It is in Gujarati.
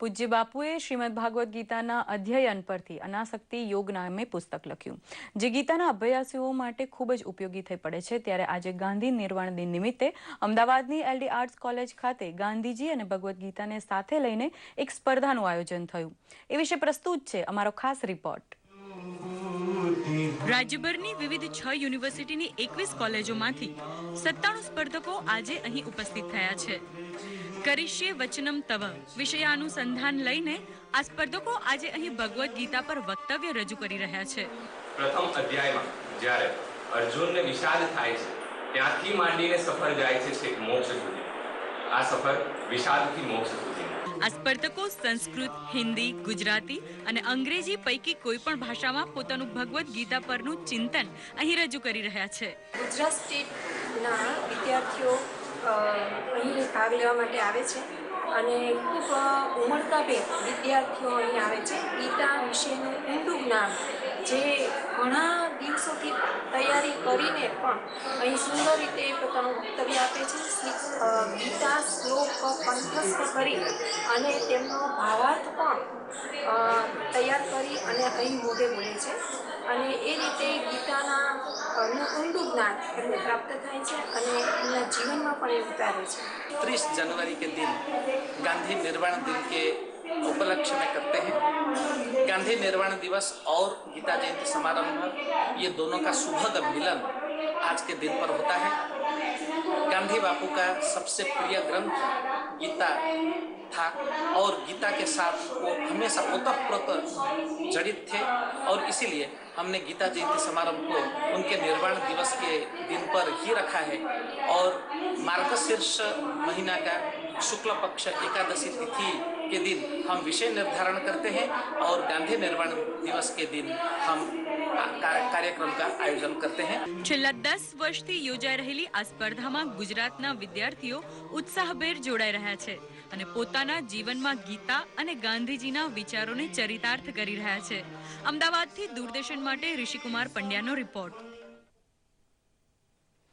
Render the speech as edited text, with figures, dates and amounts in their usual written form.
પૂજ્ય બાપુએ શ્રીમદ ભાગવત ગીતાના અધ્યયન પરથી અનાસક્તિ યોગ નામે પુસ્તક લખ્યું, જે ગીતાના અભ્યાસીઓ માટે ખૂબ જ ઉપયોગી થઈ પડે છે। ત્યારે આજે ગાંધી નિર્વાણ દિન નિમિત્તે અમદાવાદની LD આર્ટ્સ કોલેજ ખાતે ગાંધીજી અને ભગવદ્ ગીતાને સાથે લઈને એક સ્પર્ધાનું આયોજન થયું। એ વિશે પ્રસ્તુત છે અમારો ખાસ રિપોર્ટ। રાજ્યભરની વિવિધ 6 યુનિવર્સિટીની 21 કોલેજોમાંથી 97 સ્પર્ધકો આજે અહીં ઉપસ્થિત થયા છે। કરીશ્ય વચનમ તવ વિષયાનુસંધાન લઈને આ સ્પર્ધકો આજે અહીં ભગવદ્ ગીતા પર વક્તવ્ય રજૂ કરી રહ્યા છે। પ્રથમ અધ્યાયમાં જ્યારે અર્જુનને વિષાદ થાય છે, ત્યાંથી માંડીને સફર જાય છે છેક મોક્ષ સુધી। આ સફર વિષાદથી મોક્ષ સુધી। આ સ્પર્ધકો સંસ્કૃત, હિન્દી, ગુજરાતી અને અંગ્રેજી પૈકી કોઈ પણ ભાષામાં પોતાનું ભગવદ્ ગીતા પરનું ચિંતન અહીં રજૂ કરી રહ્યા છે। ગુજરાત સ્ટેટના વિદ્યાર્થીઓ અહીં ભાગ લેવા માટે આવે છે અને ખૂબ ઉમળકાભેર વિદ્યાર્થીઓ અહીં આવે છે। ગીતા વિશેનું ઊંડું જ્ઞાન જે ઘણા દિવસોથી તૈયારી કરીને પણ અહીં સુંદર રીતે પોતાનું વક્તવ્ય આપે છે। ગીતા શ્લોક કંઠસ્થ કરી અને તેમનો ભાવાર્થ પણ તૈયાર કરી અને અહીં મોઢે બોલે છે અને એ રીતે ગીતાના ઊંડું જ્ઞાન એમને પ્રાપ્ત થાય છે અને એમના જીવનમાં પણ એ ઉતારે છે। 30 जनवरी के दिन गांधी निर्वाण दिन के उपलक्ष्य में करते हैं। गांधी निर्वाण दिवस और गीता जयंती समारंभ ये दोनों का सुभग मिलन आज के दिन पर होता है। गांधी बापू का सबसे प्रिय ग्रंथ गीता था और गीता के साथ वो हमेशा ओतप्रोत जड़ित थे और इसीलिए हमने गीता जयंती समारंभ को उनके निर्वाण दिवस के दिन पर ही रखा है और मार्गशीर्ष महीना का शुक्ल पक्ष एकादशी तिथि के दिन हम विषय निर्धारण करते हैं और गांधी निर्वाण दिवस के दिन हम कार्यक्रम का आयोजन करते हैं। છેલ્લા 10 વર્ષથી યોજાઈ રહેલી આ સ્પર્ધામાં ગુજરાતના વિદ્યાર્થીઓ ઉત્સાહભેર જોડાઈ રહ્યા છે અને પોતાના જીવનમાં ગીતા અને ગાંધીજીના વિચારોને ચરિતાર્થ કરી રહ્યા છે। અમદાવાદથી દૂરદર્શન માટે ઋષિકુમાર પંડ્યાનો રિપોર્ટ।